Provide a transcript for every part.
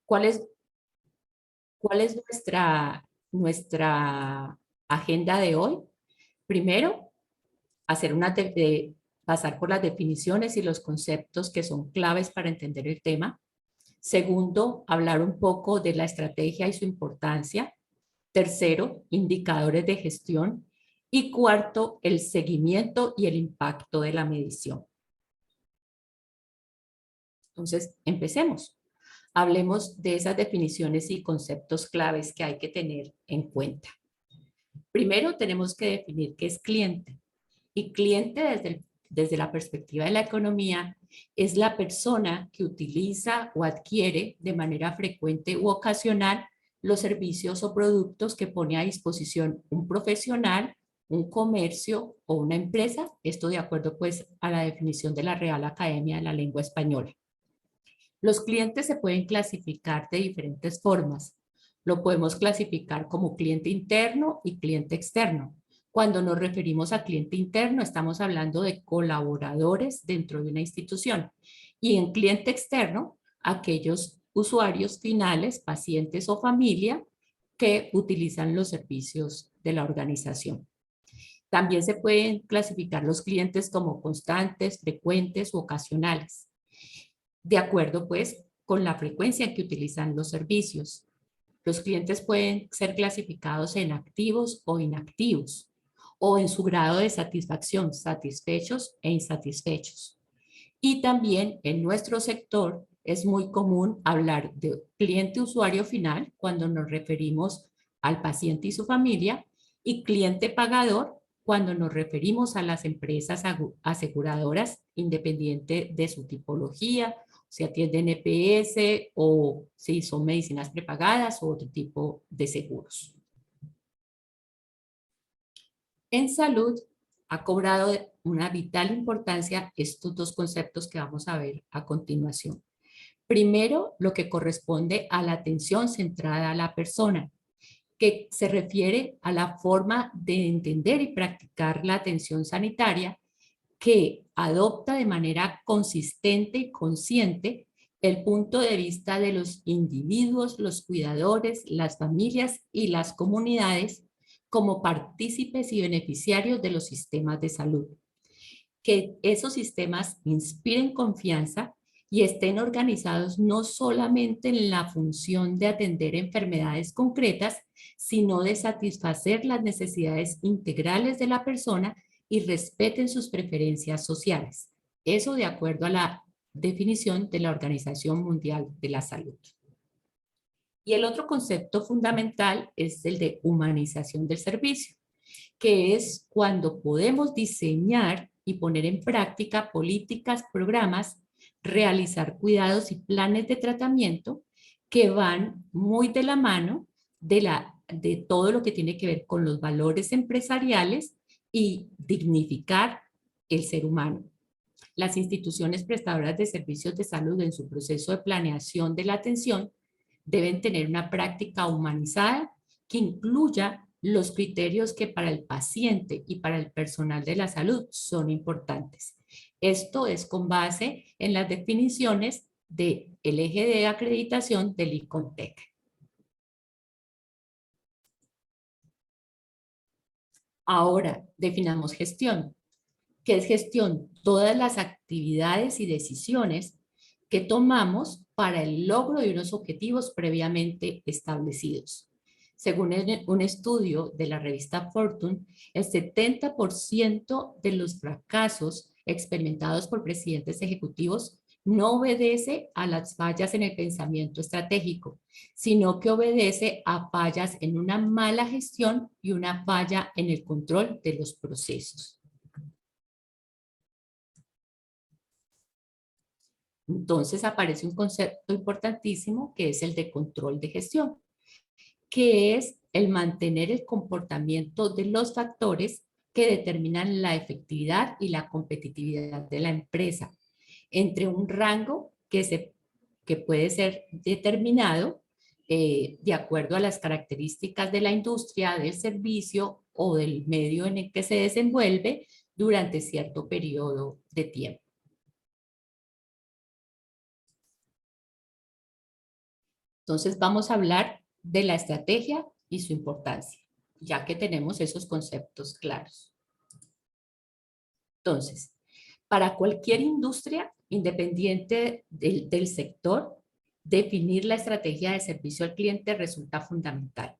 ¿Cuál es, cuál es nuestra agenda de hoy? Primero, hacer pasar por las definiciones y los conceptos que son claves para entender el tema. Segundo, hablar un poco de la estrategia y su importancia. Tercero, indicadores de gestión. Y cuarto, el seguimiento y el impacto de la medición. Entonces, empecemos. Hablemos de esas definiciones y conceptos claves que hay que tener en cuenta. Primero, tenemos que definir qué es cliente. Y cliente desde la perspectiva de la economía es la persona que utiliza o adquiere de manera frecuente u ocasional los servicios o productos que pone a disposición un profesional, un comercio o una empresa. Esto de acuerdo pues a la definición de la Real Academia de la Lengua Española. Los clientes se pueden clasificar de diferentes formas. Lo podemos clasificar como cliente interno y cliente externo. Cuando nos referimos a cliente interno, estamos hablando de colaboradores dentro de una institución. Y en cliente externo, aquellos usuarios finales, pacientes o familia que utilizan los servicios de la organización. También se pueden clasificar los clientes como constantes, frecuentes u ocasionales, de acuerdo pues con la frecuencia en que utilizan los servicios. Los clientes pueden ser clasificados en activos o inactivos, o en su grado de satisfacción, satisfechos e insatisfechos. Y también en nuestro sector es muy común hablar de cliente usuario final cuando nos referimos al paciente y su familia, y cliente pagador cuando nos referimos a las empresas aseguradoras independiente de su tipología, si atienden EPS o si son medicinas prepagadas o otro tipo de seguros. En salud ha cobrado una vital importancia estos dos conceptos que vamos a ver a continuación. Primero, lo que corresponde a la atención centrada a la persona, que se refiere a la forma de entender y practicar la atención sanitaria que adopta de manera consistente y consciente el punto de vista de los individuos, los cuidadores, las familias y las comunidades como partícipes y beneficiarios de los sistemas de salud. Que esos sistemas inspiren confianza y estén organizados no solamente en la función de atender enfermedades concretas, sino de satisfacer las necesidades integrales de la persona y respeten sus preferencias sociales. Eso de acuerdo a la definición de la Organización Mundial de la Salud. Y el otro concepto fundamental es el de humanización del servicio, que es cuando podemos diseñar y poner en práctica políticas, programas, realizar cuidados y planes de tratamiento que van muy de la mano de todo lo que tiene que ver con los valores empresariales y dignificar el ser humano. Las instituciones prestadoras de servicios de salud en su proceso de planeación de la atención deben tener una práctica humanizada que incluya los criterios que para el paciente y para el personal de la salud son importantes. Esto es con base en las definiciones del eje de acreditación del ICONTEC. Ahora, definamos gestión. ¿Qué es gestión? Todas las actividades y decisiones que tomamos para el logro de unos objetivos previamente establecidos. Según un estudio de la revista Fortune, el 70% de los fracasos experimentados por presidentes ejecutivos no obedece a las fallas en el pensamiento estratégico, sino que obedece a fallas en una mala gestión y una falla en el control de los procesos. Entonces aparece un concepto importantísimo que es el de control de gestión, que es el mantener el comportamiento de los factores que determinan la efectividad y la competitividad de la empresa, entre un rango que puede ser determinado de acuerdo a las características de la industria, del servicio o del medio en el que se desenvuelve durante cierto periodo de tiempo. Entonces vamos a hablar de la estrategia y su importancia, ya que tenemos esos conceptos claros. Entonces, para cualquier industria, independiente del sector, definir la estrategia de servicio al cliente resulta fundamental.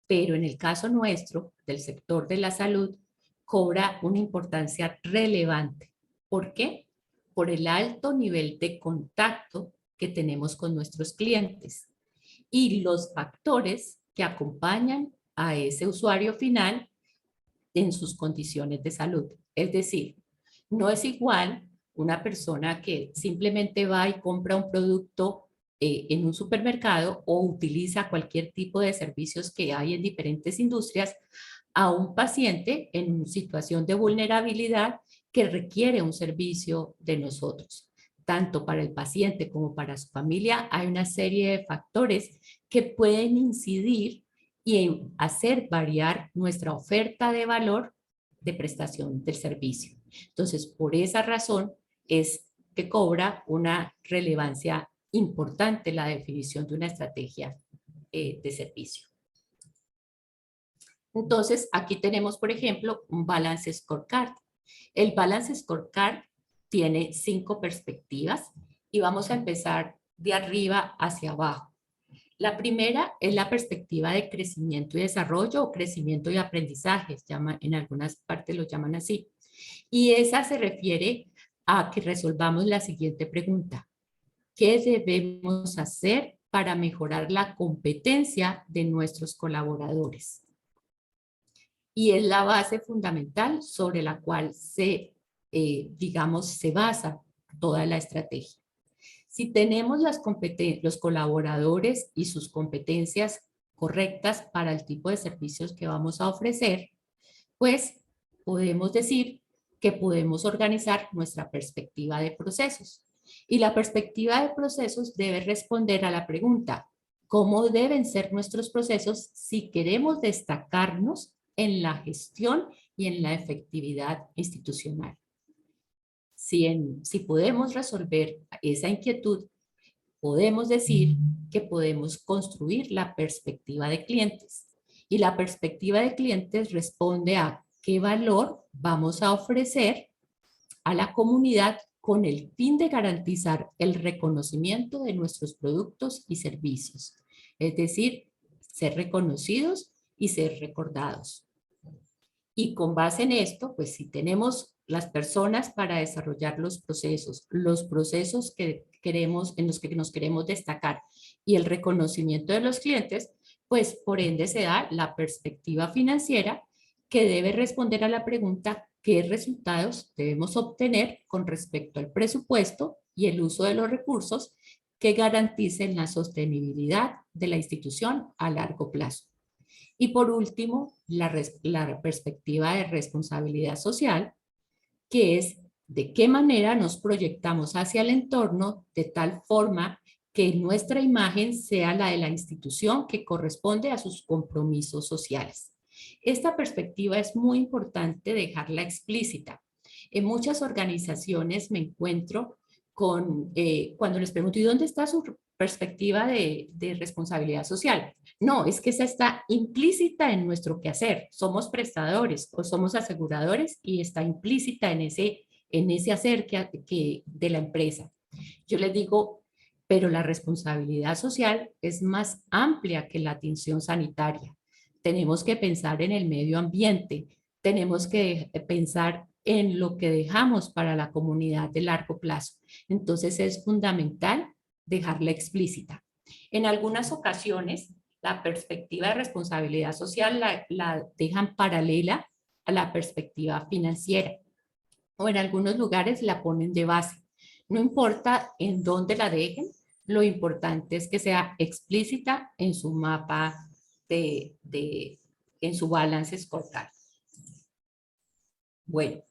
Pero en el caso nuestro, del sector de la salud, cobra una importancia relevante. ¿Por qué? Por el alto nivel de contacto que tenemos con nuestros clientes y los factores que acompañan a ese usuario final en sus condiciones de salud. Es decir, no es igual una persona que simplemente va y compra un producto en un supermercado o utiliza cualquier tipo de servicios que hay en diferentes industrias a un paciente en una situación de vulnerabilidad que requiere un servicio de nosotros. Tanto para el paciente como para su familia hay una serie de factores que pueden incidir y hacer variar nuestra oferta de valor de prestación del servicio. Entonces, por esa razón es que cobra una relevancia importante la definición de una estrategia de servicio. Entonces, aquí tenemos, por ejemplo, un Balance Scorecard. El Balance Scorecard tiene 5 perspectivas y vamos a empezar de arriba hacia abajo. La primera es la perspectiva de crecimiento y desarrollo o crecimiento y aprendizaje, en algunas partes lo llaman así. Y esa se refiere a que resolvamos la siguiente pregunta. ¿Qué debemos hacer para mejorar la competencia de nuestros colaboradores? Y es la base fundamental sobre la cual se basa toda la estrategia. Si tenemos los colaboradores y sus competencias correctas para el tipo de servicios que vamos a ofrecer, pues podemos decir que podemos organizar nuestra perspectiva de procesos. Y la perspectiva de procesos debe responder a la pregunta, ¿cómo deben ser nuestros procesos si queremos destacarnos en la gestión y en la efectividad institucional? Si podemos resolver esa inquietud, podemos decir que podemos construir la perspectiva de clientes. Y la perspectiva de clientes responde a qué valor vamos a ofrecer a la comunidad con el fin de garantizar el reconocimiento de nuestros productos y servicios. Es decir, ser reconocidos y ser recordados. Y con base en esto, pues si tenemos las personas para desarrollar los procesos que queremos, en los que nos queremos destacar y el reconocimiento de los clientes, pues por ende se da la perspectiva financiera que debe responder a la pregunta qué resultados debemos obtener con respecto al presupuesto y el uso de los recursos que garanticen la sostenibilidad de la institución a largo plazo. Y por último, la perspectiva de responsabilidad social, que es de qué manera nos proyectamos hacia el entorno de tal forma que nuestra imagen sea la de la institución que corresponde a sus compromisos sociales. Esta perspectiva es muy importante dejarla explícita. En muchas organizaciones me encuentro cuando les pregunto, ¿y dónde está su perspectiva de responsabilidad social? No, es que esa está implícita en nuestro quehacer. Somos prestadores o somos aseguradores y está implícita en ese hacer de la empresa. Yo les digo, pero la responsabilidad social es más amplia que la atención sanitaria. Tenemos que pensar en el medio ambiente, tenemos que pensar en lo que dejamos para la comunidad de largo plazo. Entonces es fundamental dejarla explícita. En algunas ocasiones, la perspectiva de responsabilidad social la dejan paralela a la perspectiva financiera o en algunos lugares la ponen de base. No importa en dónde la dejen, lo importante es que sea explícita en su mapa en su balance scorecard. Bueno,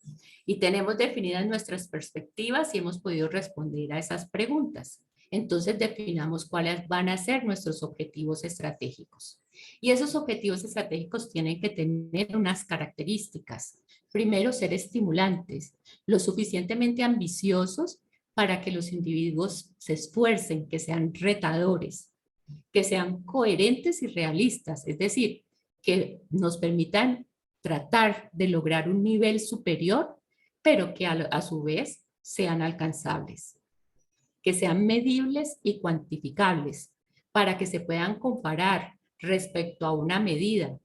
y tenemos definidas nuestras perspectivas y hemos podido responder a esas preguntas. Entonces definamos cuáles van a ser nuestros objetivos estratégicos. Y esos objetivos estratégicos tienen que tener unas características. Primero, ser estimulantes, lo suficientemente ambiciosos para que los individuos se esfuercen, que sean retadores. que sean coherentes y realistas, es decir, que nos permitan tratar de lograr un nivel superior, pero que a su vez sean alcanzables, que sean medibles y cuantificables, para que se puedan comparar respecto a una medida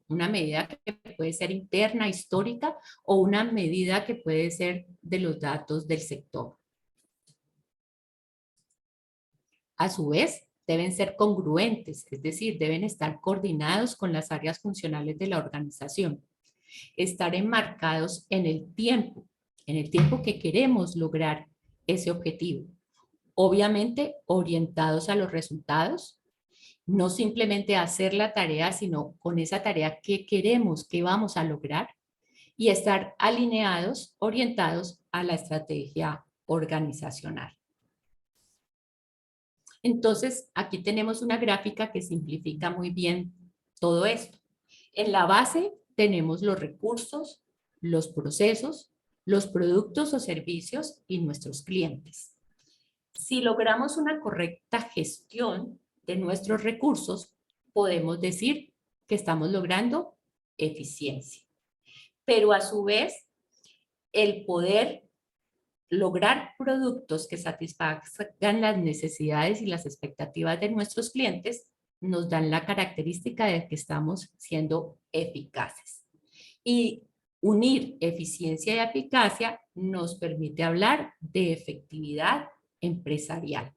que puede ser interna, histórica, o una medida que puede ser de los datos del sector. A su vez, deben ser congruentes, es decir, deben estar coordinados con las áreas funcionales de la organización, estar enmarcados en el tiempo que queremos lograr ese objetivo. Obviamente, orientados a los resultados, no simplemente a hacer la tarea, sino con esa tarea que queremos, que vamos a lograr, y estar alineados, orientados a la estrategia organizacional. Entonces, aquí tenemos una gráfica que simplifica muy bien todo esto. En la base tenemos los recursos, los procesos, los productos o servicios y nuestros clientes. Si logramos una correcta gestión de nuestros recursos, podemos decir que estamos logrando eficiencia. Pero a su vez, el poder lograr productos que satisfagan las necesidades y las expectativas de nuestros clientes nos dan la característica de que estamos siendo eficaces. Y unir eficiencia y eficacia nos permite hablar de efectividad empresarial.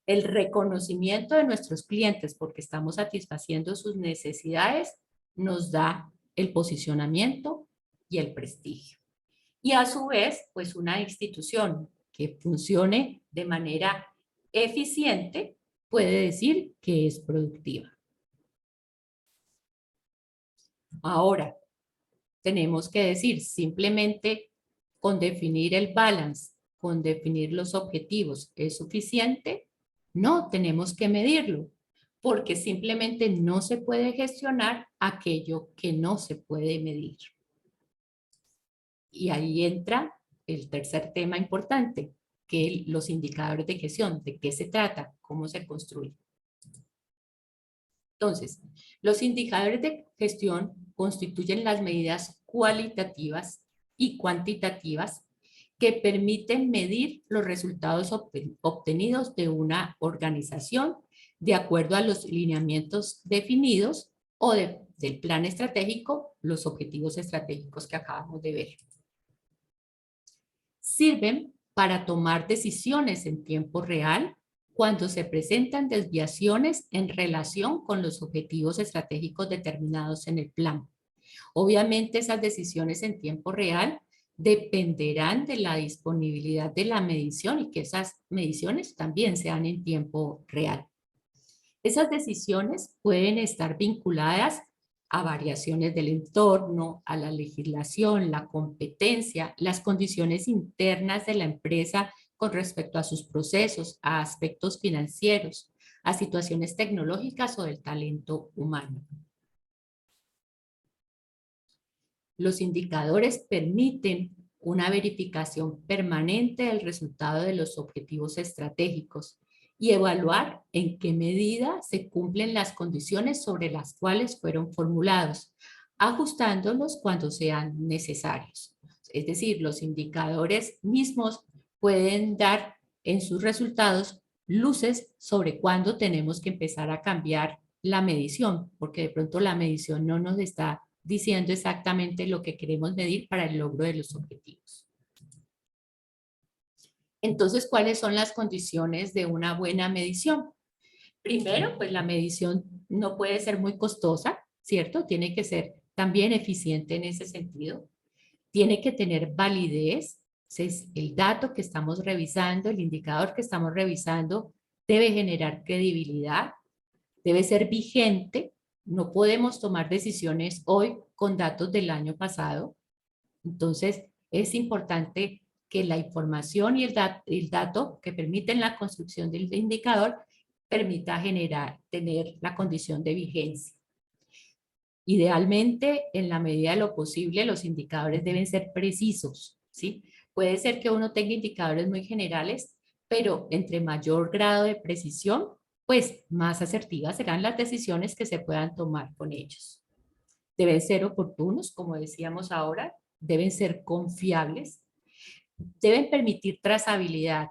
El reconocimiento de nuestros clientes porque estamos satisfaciendo sus necesidades nos da el posicionamiento y el prestigio. Y a su vez, pues una institución que funcione de manera eficiente puede decir que es productiva. Ahora, tenemos que decir simplemente con definir el balance, con definir los objetivos, ¿es suficiente? No, tenemos que medirlo, porque simplemente no se puede gestionar aquello que no se puede medir. Y ahí entra el tercer tema importante, que los indicadores de gestión, de qué se trata, cómo se construye. Entonces, los indicadores de gestión constituyen las medidas cualitativas y cuantitativas que permiten medir los resultados obtenidos de una organización de acuerdo a los lineamientos definidos o del plan estratégico, los objetivos estratégicos que acabamos de ver. Sirven para tomar decisiones en tiempo real cuando se presentan desviaciones en relación con los objetivos estratégicos determinados en el plan. Obviamente esas decisiones en tiempo real dependerán de la disponibilidad de la medición y que esas mediciones también sean en tiempo real. Esas decisiones pueden estar vinculadas a variaciones del entorno, a la legislación, la competencia, las condiciones internas de la empresa con respecto a sus procesos, a aspectos financieros, a situaciones tecnológicas o del talento humano. Los indicadores permiten una verificación permanente del resultado de los objetivos estratégicos y evaluar en qué medida se cumplen las condiciones sobre las cuales fueron formulados, ajustándolos cuando sean necesarios. Es decir, los indicadores mismos pueden dar en sus resultados luces sobre cuándo tenemos que empezar a cambiar la medición, porque de pronto la medición no nos está diciendo exactamente lo que queremos medir para el logro de los objetivos. Entonces, ¿cuáles son las condiciones de una buena medición? Primero, pues la medición no puede ser muy costosa, ¿cierto? Tiene que ser también eficiente en ese sentido. Tiene que tener validez. Entonces, el dato que estamos revisando, el indicador que estamos revisando, debe generar credibilidad, debe ser vigente. No podemos tomar decisiones hoy con datos del año pasado. Entonces, es importante que la información y el dato que permiten la construcción del indicador permita tener la condición de vigencia. Idealmente, en la medida de lo posible, los indicadores deben ser precisos, ¿sí? Puede ser que uno tenga indicadores muy generales, pero entre mayor grado de precisión, pues más asertivas serán las decisiones que se puedan tomar con ellos. Deben ser oportunos, como decíamos ahora, deben ser confiables, deben permitir trazabilidad.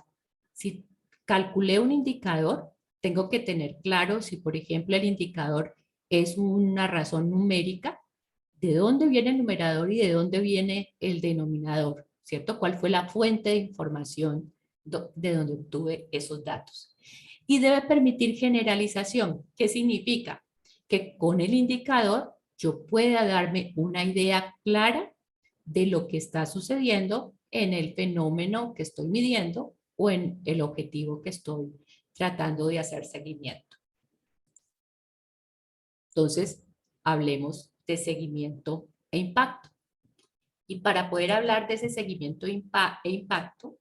Si calculé un indicador, tengo que tener claro si, por ejemplo, el indicador es una razón numérica, de dónde viene el numerador y de dónde viene el denominador, ¿cierto? ¿Cuál fue la fuente de información de donde obtuve esos datos? Y debe permitir generalización. ¿Qué significa? Que con el indicador yo pueda darme una idea clara de lo que está sucediendo en el fenómeno que estoy midiendo o en el objetivo que estoy tratando de hacer seguimiento. Entonces, hablemos de seguimiento e impacto. Y para poder hablar de ese seguimiento e impacto,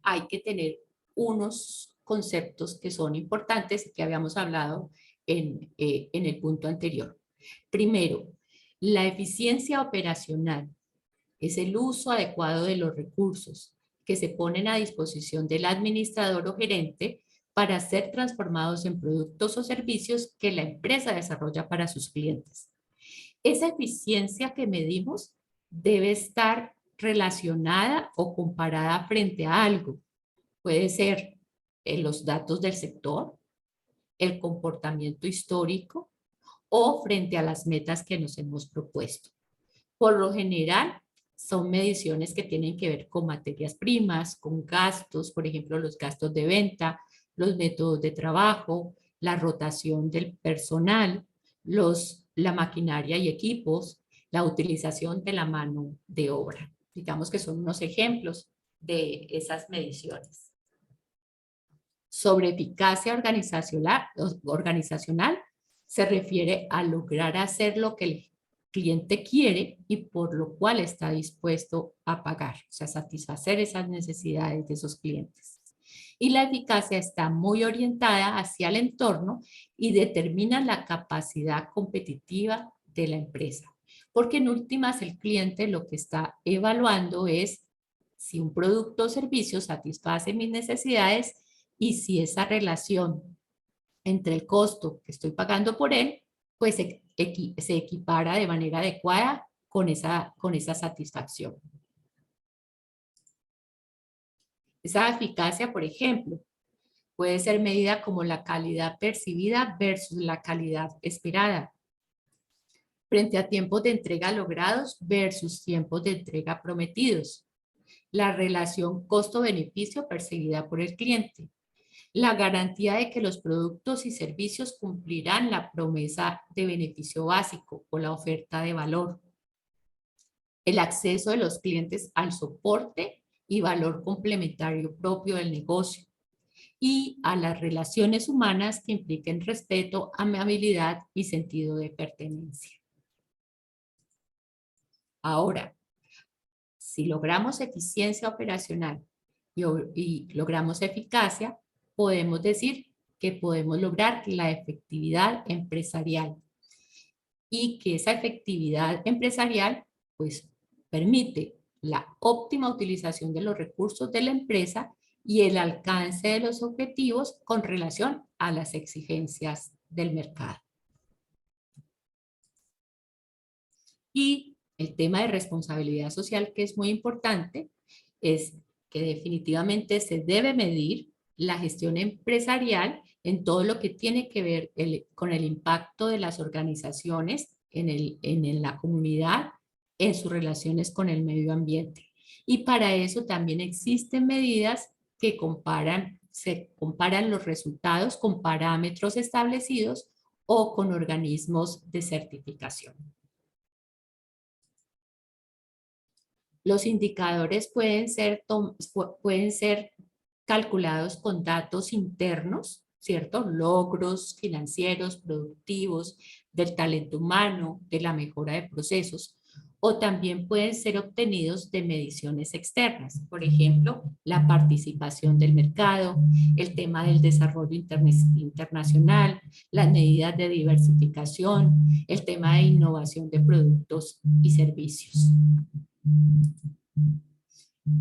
hay que tener unos conceptos que son importantes y que habíamos hablado en el punto anterior. Primero, la eficiencia operacional es el uso adecuado de los recursos que se ponen a disposición del administrador o gerente para ser transformados en productos o servicios que la empresa desarrolla para sus clientes. Esa eficiencia que medimos debe estar relacionada o comparada frente a algo. Puede ser los datos del sector, el comportamiento histórico o frente a las metas que nos hemos propuesto. Por lo general, son mediciones que tienen que ver con materias primas, con gastos, por ejemplo, los gastos de venta, los métodos de trabajo, la rotación del personal, la maquinaria y equipos, la utilización de la mano de obra. Digamos que son unos ejemplos de esas mediciones. Sobre eficacia organizacional se refiere a lograr hacer lo que el cliente quiere y por lo cual está dispuesto a pagar, o sea, satisfacer esas necesidades de esos clientes. Y la eficacia está muy orientada hacia el entorno y determina la capacidad competitiva de la empresa. Porque en últimas el cliente lo que está evaluando es si un producto o servicio satisface mis necesidades y si esa relación entre el costo que estoy pagando por él, pues se equipara de manera adecuada con esa satisfacción. Esa eficacia, por ejemplo, puede ser medida como la calidad percibida versus la calidad esperada, frente a tiempos de entrega logrados versus tiempos de entrega prometidos, la relación costo-beneficio percibida por el cliente, la garantía de que los productos y servicios cumplirán la promesa de beneficio básico o la oferta de valor, el acceso de los clientes al soporte y valor complementario propio del negocio y a las relaciones humanas que impliquen respeto, amabilidad y sentido de pertenencia. Ahora, si logramos eficiencia operacional y logramos eficacia, podemos decir que podemos lograr la efectividad empresarial y que esa efectividad empresarial pues permite la óptima utilización de los recursos de la empresa y el alcance de los objetivos con relación a las exigencias del mercado. Y el tema de responsabilidad social, que es muy importante, es que definitivamente se debe medir la gestión empresarial en todo lo que tiene que ver con el impacto de las organizaciones en la comunidad, en sus relaciones con el medio ambiente. Y para eso también existen medidas que se comparan los resultados con parámetros establecidos o con organismos de certificación. Los indicadores pueden ser calculados con datos internos, ¿cierto? Logros financieros, productivos, del talento humano, de la mejora de procesos, o también pueden ser obtenidos de mediciones externas. Por ejemplo, la participación del mercado, el tema del desarrollo internacional, las medidas de diversificación, el tema de innovación de productos y servicios.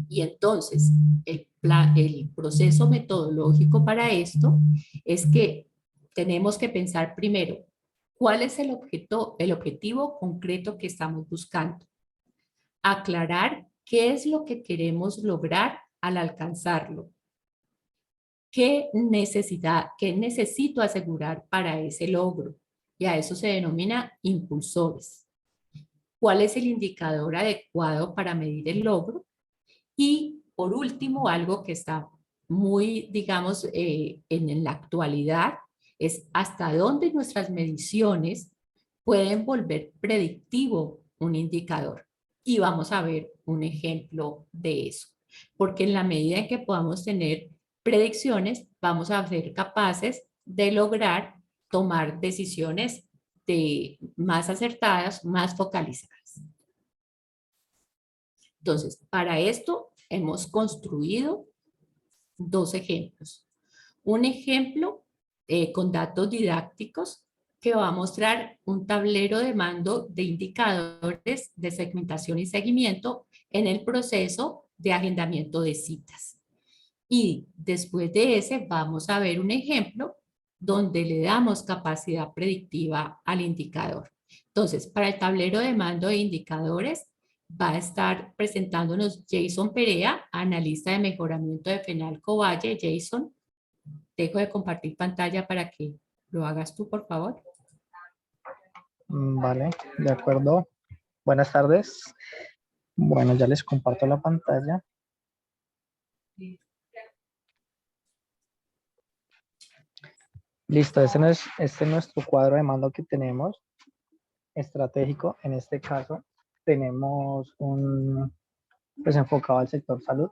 Y entonces, el el proceso metodológico para esto es que tenemos que pensar primero cuál es el objetivo concreto que estamos buscando. Aclarar qué es lo que queremos lograr al alcanzarlo. ¿Qué necesito asegurar para ese logro? Y a eso se denomina impulsores. ¿Cuál es el indicador adecuado para medir el logro? Y por último, algo que está muy, digamos, en la actualidad, es hasta dónde nuestras mediciones pueden volver predictivo un indicador. Y vamos a ver un ejemplo de eso. Porque en la medida en que podamos tener predicciones, vamos a ser capaces de lograr tomar decisiones más acertadas, más focalizadas. Entonces, para esto hemos construido dos ejemplos. Un ejemplo con datos didácticos que va a mostrar un tablero de mando de indicadores de segmentación y seguimiento en el proceso de agendamiento de citas. Y después de ese vamos a ver un ejemplo donde le damos capacidad predictiva al indicador. Entonces, para el tablero de mando de indicadores, va a estar presentándonos Jason Perea, analista de mejoramiento de Fenalco Valle. Jason, dejo de compartir pantalla para que lo hagas tú, por favor. Vale, de acuerdo. Buenas tardes. Bueno, ya les comparto la pantalla. Listo, este es nuestro cuadro de mando que tenemos estratégico. En este caso, tenemos pues enfocado al sector salud.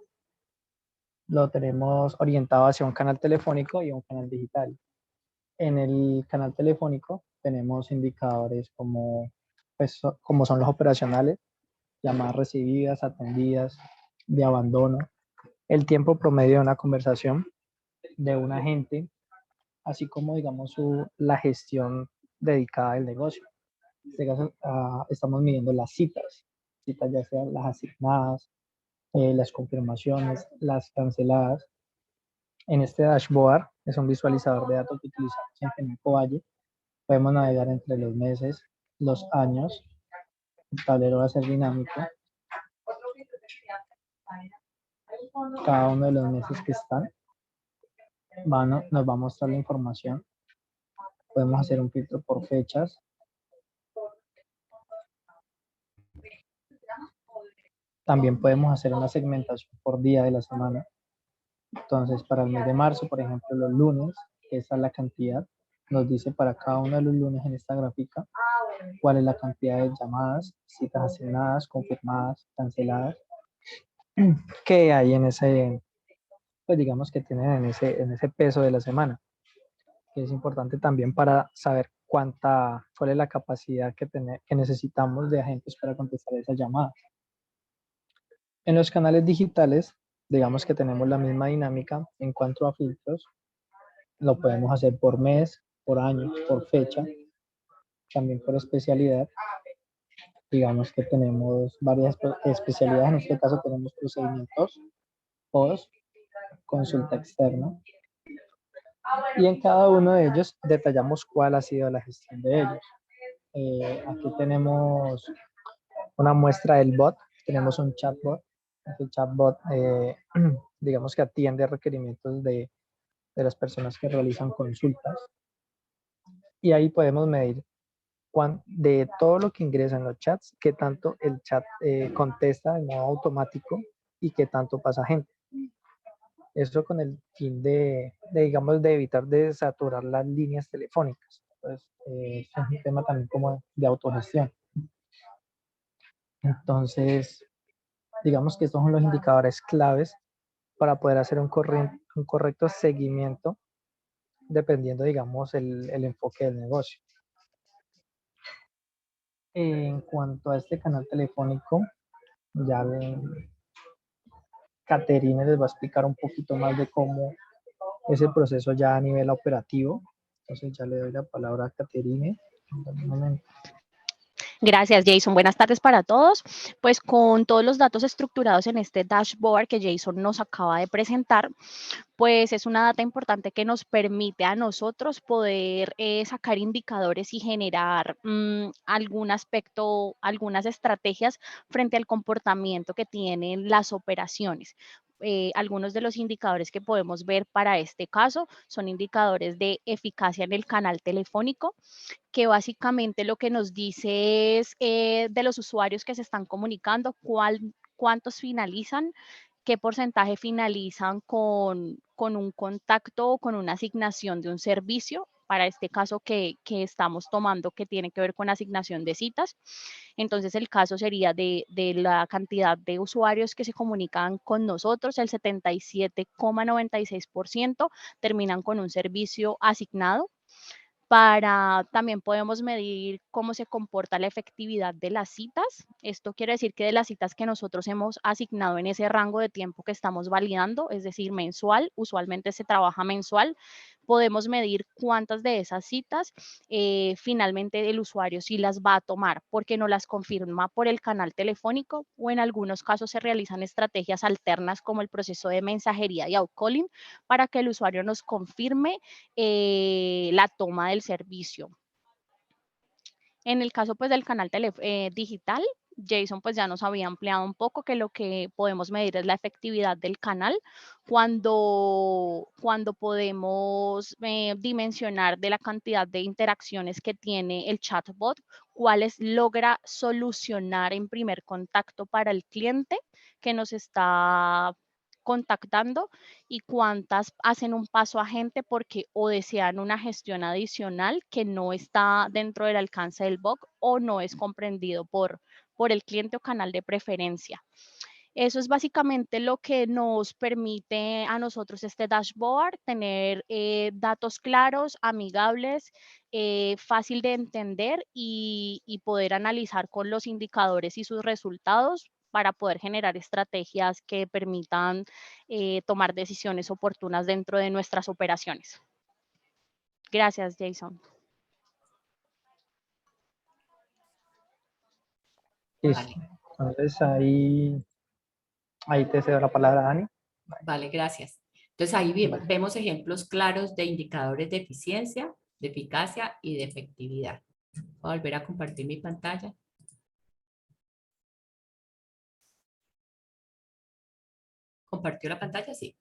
Lo tenemos orientado hacia un canal telefónico y un canal digital. En el canal telefónico tenemos indicadores como son los operacionales, llamadas recibidas, atendidas, de abandono, el tiempo promedio de una conversación de un agente, así como, digamos, la gestión dedicada al negocio. En este caso, estamos midiendo las citas ya sean las asignadas, las confirmaciones, las canceladas. En este dashboard, es un visualizador de datos que utilizamos en Fenalco Valle. Podemos navegar entre los meses, los años. El tablero va a ser dinámico. Cada uno de los meses que están nos va a mostrar la información. Podemos hacer un filtro por fechas. También podemos hacer una segmentación por día de la semana. Entonces, para el mes de marzo, por ejemplo, los lunes, esa es la cantidad. Nos dice para cada uno de los lunes en esta gráfica cuál es la cantidad de llamadas, citas asignadas, confirmadas, canceladas, que hay en ese, pues digamos que tienen en ese peso de la semana. Que es importante también para saber cuál es la capacidad que necesitamos de agentes para contestar esas llamadas. En los canales digitales, digamos que tenemos la misma dinámica en cuanto a filtros. Lo podemos hacer por mes, por año, por fecha, también por especialidad. Digamos que tenemos varias especialidades. En este caso tenemos procedimientos, post, consulta externa. Y en cada uno de ellos detallamos cuál ha sido la gestión de ellos. Aquí tenemos una muestra del bot. Tenemos un chatbot. Este chatbot, digamos que atiende requerimientos de las personas que realizan consultas. Y ahí podemos medir de todo lo que ingresa en los chats, qué tanto el chat contesta de modo automático y qué tanto pasa gente. Eso con el fin digamos, de evitar de saturar las líneas telefónicas. Entonces, es un tema también como de autogestión. Entonces, digamos que estos son los indicadores claves para poder hacer un correcto seguimiento dependiendo, digamos, el enfoque del negocio. En cuanto a este canal telefónico, ya Caterine les va a explicar un poquito más de cómo es el proceso ya a nivel operativo. Entonces ya le doy la palabra a Caterine. Un momento. Gracias, Jason. Buenas tardes para todos. Pues con todos los datos estructurados en este dashboard que Jason nos acaba de presentar, pues es una data importante que nos permite a nosotros poder sacar indicadores y generar algún aspecto, algunas estrategias frente al comportamiento que tienen las operaciones. Algunos de los indicadores que podemos ver para este caso son indicadores de eficacia en el canal telefónico, que básicamente lo que nos dice es de los usuarios que se están comunicando, cuántos finalizan, qué porcentaje finalizan con un contacto o con una asignación de un servicio, para este caso que estamos tomando que tiene que ver con asignación de citas. Entonces el caso sería de la cantidad de usuarios que se comunican con nosotros, el 77,96% terminan con un servicio asignado. También podemos medir cómo se comporta la efectividad de las citas. Esto quiere decir que de las citas que nosotros hemos asignado en ese rango de tiempo que estamos validando, es decir, mensual, usualmente se trabaja mensual, podemos medir cuántas de esas citas finalmente el usuario sí las va a tomar, porque no las confirma por el canal telefónico, o en algunos casos se realizan estrategias alternas como el proceso de mensajería y outcalling para que el usuario nos confirme la toma del servicio. En el caso pues del canal digital, Jason pues ya nos había ampliado un poco que lo que podemos medir es la efectividad del canal cuando podemos dimensionar de la cantidad de interacciones que tiene el chatbot, cuáles logra solucionar en primer contacto para el cliente que nos está contactando y cuántas hacen un paso agente porque o desean una gestión adicional que no está dentro del alcance del bot o no es comprendido por el cliente o canal de preferencia. Eso es básicamente lo que nos permite a nosotros este dashboard, tener datos claros, amigables, fácil de entender y poder analizar con los indicadores y sus resultados para poder generar estrategias que permitan tomar decisiones oportunas dentro de nuestras operaciones. Gracias, Jason. Listo. Entonces ahí te cedo la palabra, Dani. Vale, gracias. Entonces ahí vemos ejemplos claros de indicadores de eficiencia, de eficacia y de efectividad. Voy a volver a compartir mi pantalla. ¿Compartió la pantalla? Sí.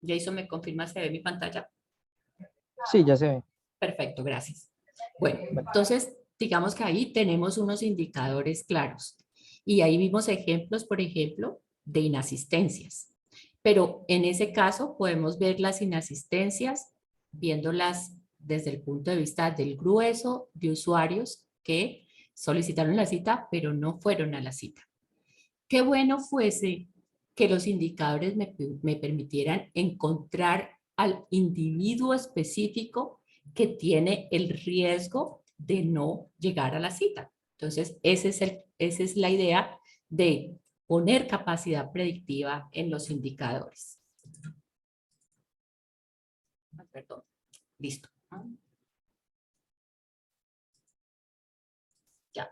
Jason, ¿me confirma se ve mi pantalla? Sí, ya se ve. Perfecto, gracias. Bueno, entonces digamos que ahí tenemos unos indicadores claros y ahí vimos ejemplos, por ejemplo, de inasistencias. Pero en ese caso podemos ver las inasistencias viéndolas desde el punto de vista del grueso de usuarios que solicitaron la cita, pero no fueron a la cita. Qué bueno fuese que los indicadores me permitieran encontrar al individuo específico que tiene el riesgo de no llegar a la cita. Entonces, esa es la idea de poner capacidad predictiva en los indicadores. Perdón, listo. Ya.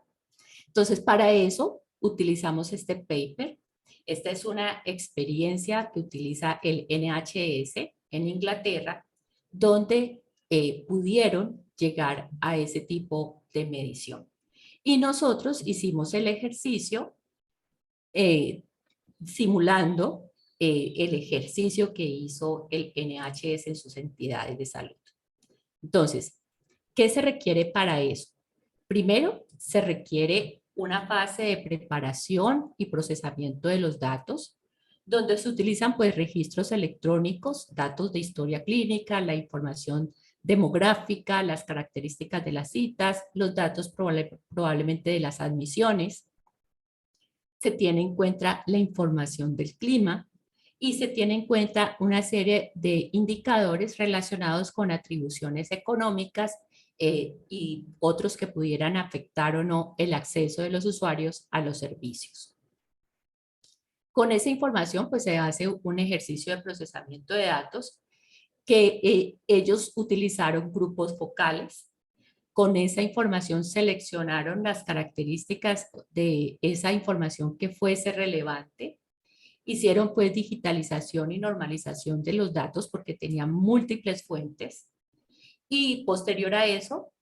Entonces, para eso utilizamos este paper. Esta es una experiencia que utiliza el NHS en Inglaterra, donde pudieron llegar a ese tipo de medición. Y nosotros hicimos el ejercicio simulando el ejercicio que hizo el NHS en sus entidades de salud. Entonces, ¿qué se requiere para eso? Primero, se requiere una fase de preparación y procesamiento de los datos, donde se utilizan pues registros electrónicos, datos de historia clínica, la información demográfica, las características de las citas, los datos probablemente de las admisiones. Se tiene en cuenta la información del clima y se tiene en cuenta una serie de indicadores relacionados con atribuciones económicas y otros que pudieran afectar o no el acceso de los usuarios a los servicios. Con esa información, pues se hace un ejercicio de procesamiento de datos que ellos utilizaron grupos focales. Con esa información seleccionaron las características de esa información que fuese relevante. Hicieron pues digitalización y normalización de los datos porque tenían múltiples fuentes. Y posterior a eso,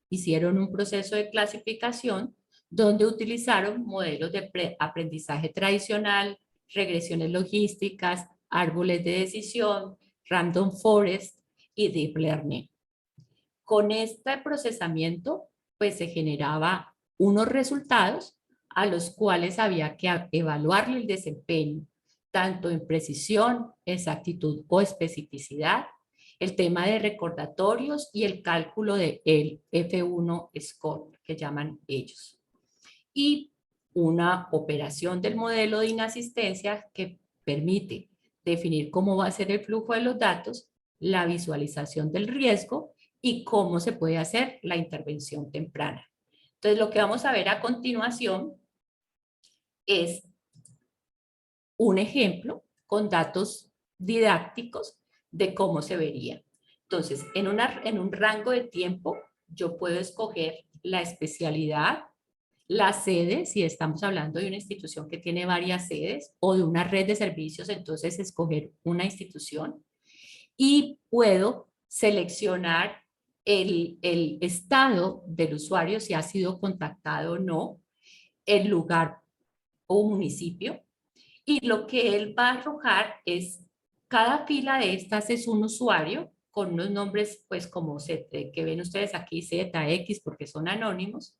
hicieron un proceso de clasificación donde utilizaron modelos de aprendizaje tradicional, regresiones logísticas, árboles de decisión, random forest y deep learning. Con este procesamiento, pues se generaba unos resultados a los cuales había que evaluarle el desempeño, tanto en precisión, exactitud o especificidad, el tema de recordatorios y el cálculo del F1 score, que llaman ellos. Y una operación del modelo de inasistencia que permite definir cómo va a ser el flujo de los datos, la visualización del riesgo y cómo se puede hacer la intervención temprana. Entonces, lo que vamos a ver a continuación es un ejemplo con datos didácticos de cómo se vería. Entonces, en un rango de tiempo, yo puedo escoger la especialidad, la sede, si estamos hablando de una institución que tiene varias sedes, o de una red de servicios, entonces escoger una institución. Y puedo seleccionar el estado del usuario, si ha sido contactado o no, el lugar o municipio, y lo que él va a arrojar es, cada fila de estas es un usuario con unos nombres pues como que ven ustedes aquí, ZX, porque son anónimos,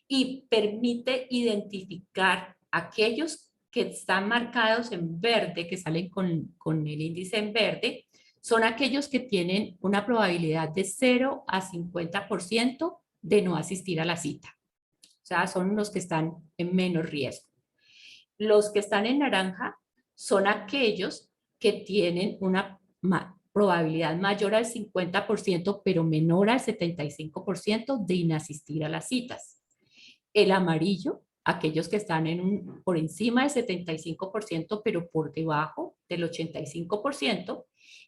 y permite identificar aquellos que están marcados en verde, que salen con el índice en verde, son aquellos que tienen una probabilidad de 0 a 50% de no asistir a la cita. O sea, son los que están en menos riesgo. Los que están en naranja son aquellos que tienen una probabilidad mayor al 50%, pero menor al 75% de inasistir a las citas. El amarillo, aquellos que están por encima del 75%, pero por debajo del 85%,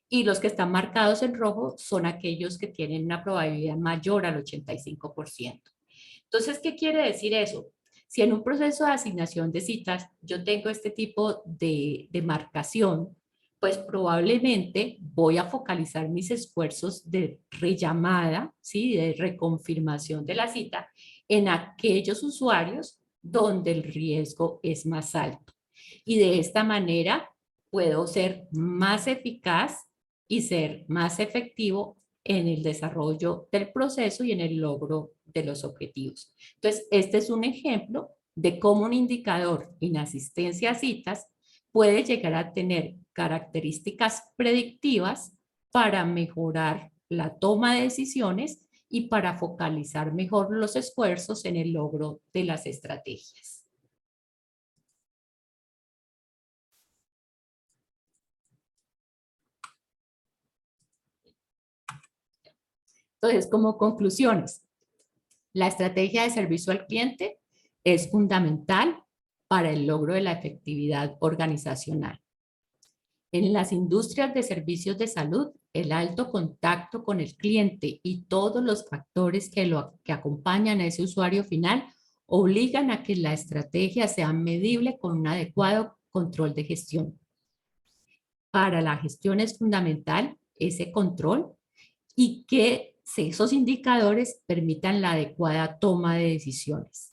y los que están marcados en rojo son aquellos que tienen una probabilidad mayor al 85%. Entonces, ¿qué quiere decir eso? Si en un proceso de asignación de citas yo tengo este tipo de marcación, pues probablemente voy a focalizar mis esfuerzos de rellamada, ¿sí? De reconfirmación de la cita en aquellos usuarios donde el riesgo es más alto. Y de esta manera puedo ser más eficaz y ser más efectivo en el desarrollo del proceso y en el logro de los objetivos. Entonces, este es un ejemplo de cómo un indicador en asistencia a citas puede llegar a tener características predictivas para mejorar la toma de decisiones y para focalizar mejor los esfuerzos en el logro de las estrategias. Entonces, como conclusiones, la estrategia de servicio al cliente es fundamental para el logro de la efectividad organizacional. En las industrias de servicios de salud, el alto contacto con el cliente y todos los factores que acompañan a ese usuario final obligan a que la estrategia sea medible con un adecuado control de gestión. Para la gestión es fundamental ese control y que esos indicadores permitan la adecuada toma de decisiones.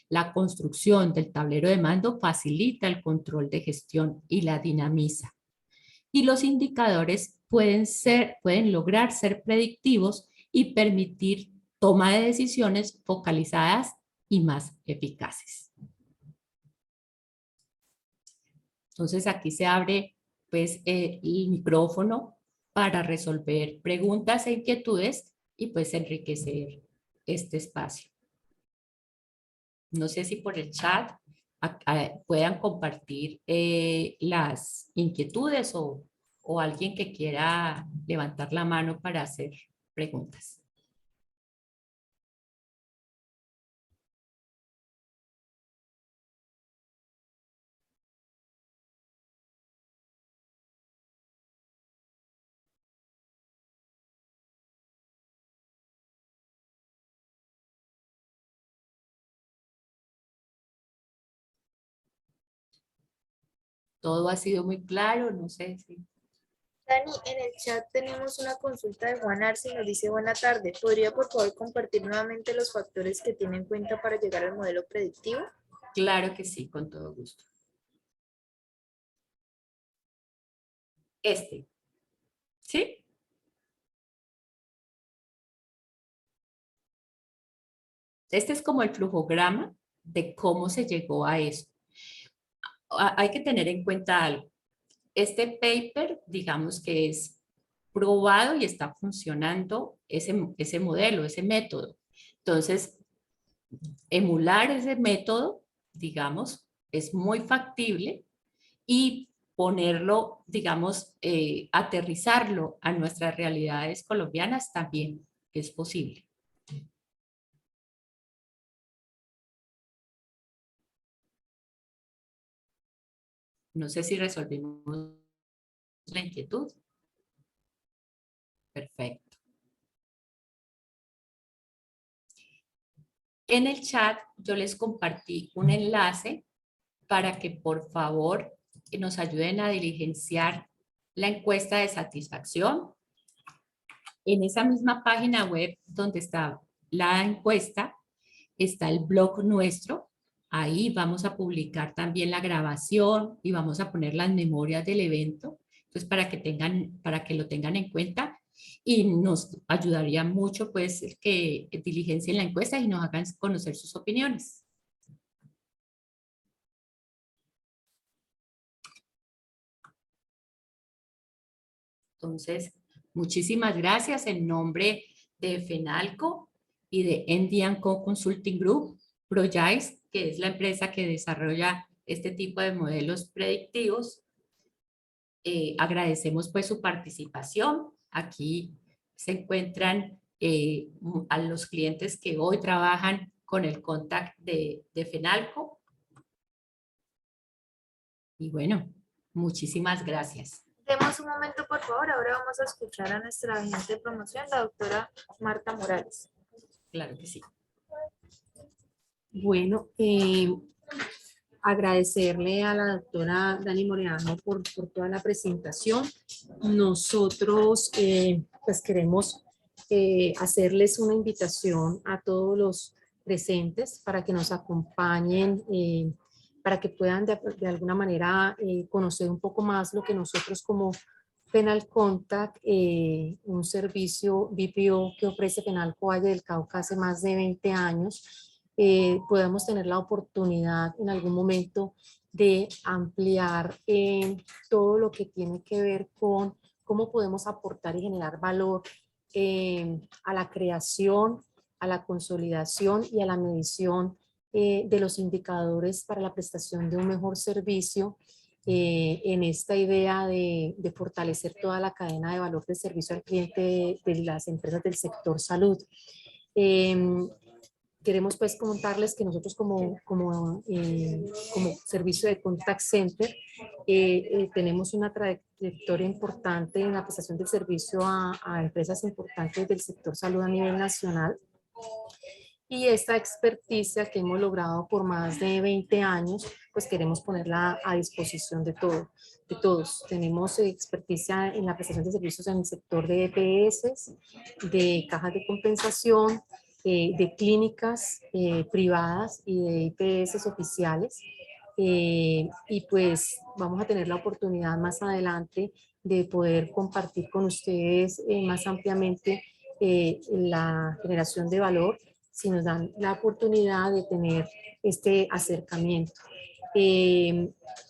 La construcción del tablero de mando facilita el control de gestión y la dinamiza. Y los indicadores pueden lograr ser predictivos y permitir toma de decisiones focalizadas y más eficaces. Entonces aquí se abre pues el micrófono para resolver preguntas e inquietudes y pues enriquecer este espacio. No sé si por el chat puedan compartir las inquietudes o alguien que quiera levantar la mano para hacer preguntas. Todo ha sido muy claro, no sé si... Dani, en el chat tenemos una consulta de Juan Arce y nos dice buena tarde. ¿Podría por favor compartir nuevamente los factores que tiene en cuenta para llegar al modelo predictivo? Claro que sí, con todo gusto. ¿Sí? Este es como el flujograma de cómo se llegó a eso. Hay que tener en cuenta algo. Este paper, digamos que es probado y está funcionando ese modelo, ese método. Entonces, emular ese método, digamos, es muy factible y ponerlo, digamos, aterrizarlo a nuestras realidades colombianas también es posible. No sé si resolvimos la inquietud. Perfecto. En el chat yo les compartí un enlace para que por favor nos ayuden a diligenciar la encuesta de satisfacción. En esa misma página web donde está la encuesta, está el blog nuestro. Ahí vamos a publicar también la grabación y vamos a poner las memorias del evento. Entonces, para que lo tengan en cuenta y nos ayudaría mucho pues que diligencien la encuesta y nos hagan conocer sus opiniones. Entonces, muchísimas gracias en nombre de FENALCO y de ND & Co Consulting Group, ProJais, que es la empresa que desarrolla este tipo de modelos predictivos. Agradecemos pues su participación. Aquí se encuentran a los clientes que hoy trabajan con el contact de FENALCO. Y bueno, muchísimas gracias. Demos un momento, por favor. Ahora vamos a escuchar a nuestra agente de promoción, la doctora Marta Morales. Claro que sí. Bueno, agradecerle a la doctora Dani Moreano por toda la presentación. Nosotros pues queremos hacerles una invitación a todos los presentes para que nos acompañen, para que puedan de alguna manera conocer un poco más lo que nosotros como Penal Contact, un servicio BPO que ofrece Penalco Valle del Cauca hace más de 20 años, podamos tener la oportunidad en algún momento de ampliar todo lo que tiene que ver con cómo podemos aportar y generar valor a la creación, a la consolidación y a la medición de los indicadores para la prestación de un mejor servicio en esta idea de fortalecer toda la cadena de valor de servicio al cliente de las empresas del sector salud. Queremos pues contarles que nosotros como servicio de contact center tenemos una trayectoria importante en la prestación del servicio a empresas importantes del sector salud a nivel nacional. Y esta experticia que hemos logrado por más de 20 años, pues queremos ponerla a disposición de todos. Tenemos experticia en la prestación de servicios en el sector de EPS, de cajas de compensación, de clínicas privadas y de IPS oficiales. Y pues vamos a tener la oportunidad más adelante de poder compartir con ustedes más ampliamente la generación de valor si nos dan la oportunidad de tener este acercamiento.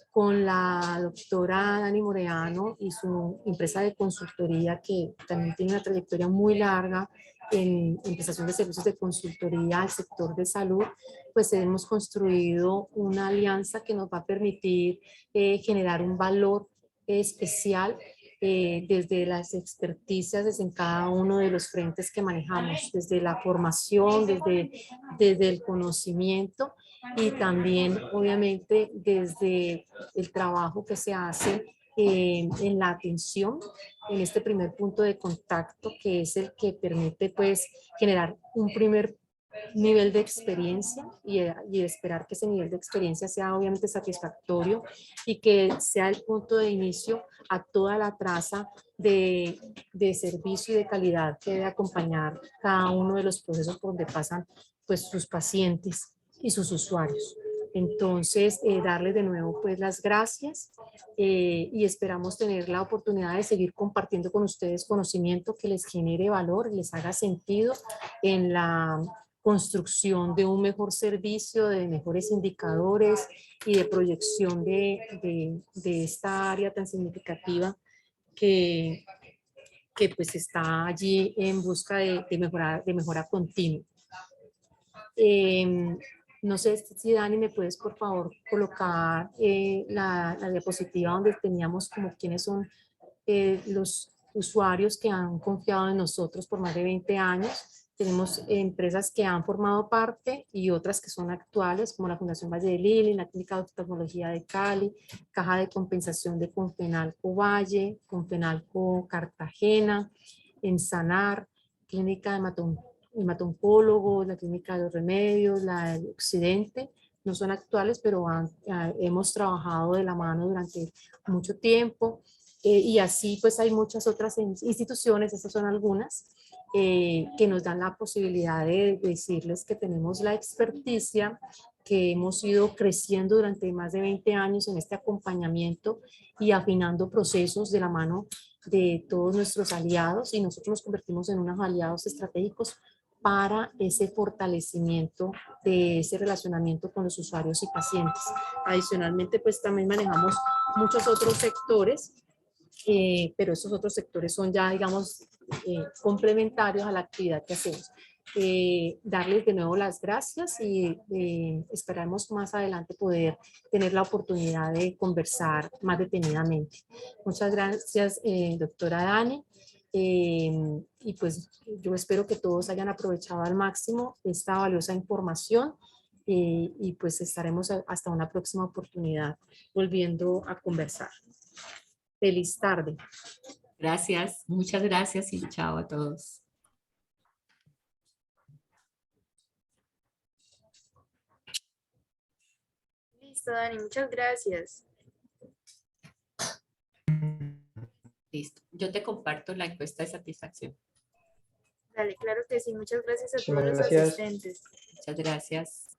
Con la doctora Dani Moreano y su empresa de consultoría, que también tiene una trayectoria muy larga en prestación de servicios de consultoría al sector de salud, pues hemos construido una alianza que nos va a permitir generar un valor especial desde las experticias, desde cada uno de los frentes que manejamos, desde la formación, desde el conocimiento y también obviamente desde el trabajo que se hace en la atención, en este primer punto de contacto que es el que permite pues generar un primer nivel de experiencia y esperar que ese nivel de experiencia sea obviamente satisfactorio y que sea el punto de inicio a toda la traza de servicio y de calidad que debe acompañar cada uno de los procesos por donde pasan pues sus pacientes y sus usuarios. Entonces, darles de nuevo pues las gracias y esperamos tener la oportunidad de seguir compartiendo con ustedes conocimiento que les genere valor, les haga sentido en la construcción de un mejor servicio, de mejores indicadores y de proyección de esta área tan significativa que pues está allí en busca de mejora continua. No sé si Dani me puedes por favor colocar la diapositiva donde teníamos como quiénes son los usuarios que han confiado en nosotros por más de 20 años. Tenemos empresas que han formado parte y otras que son actuales, como la Fundación Valle de Lili, la Clínica de Oftalmología de Cali, Caja de Compensación de Confenalco Valle, Confenalco Cartagena, Ensanar, Clínica de Hematoncólogos, la Clínica de los Remedios, la del Occidente. No son actuales, pero hemos trabajado de la mano durante mucho tiempo. Y así pues hay muchas otras instituciones, estas son algunas, que nos dan la posibilidad de decirles que tenemos la experticia, que hemos ido creciendo durante más de 20 años en este acompañamiento y afinando procesos de la mano de todos nuestros aliados, y nosotros nos convertimos en unos aliados estratégicos para ese fortalecimiento de ese relacionamiento con los usuarios y pacientes. Adicionalmente, pues también manejamos muchos otros sectores, pero esos otros sectores son ya, digamos, complementarios a la actividad que hacemos. Darles de nuevo las gracias y esperamos más adelante poder tener la oportunidad de conversar más detenidamente. Muchas gracias, doctora Dani. Y pues yo espero que todos hayan aprovechado al máximo esta valiosa información y pues estaremos hasta una próxima oportunidad volviendo a conversar. Feliz tarde. Gracias, muchas gracias y chao a todos. Listo, Dani, muchas gracias. Listo, yo te comparto la encuesta de satisfacción. Dale, claro que sí. Muchas gracias a todos Muchísimas los gracias. asistentes. Muchas gracias.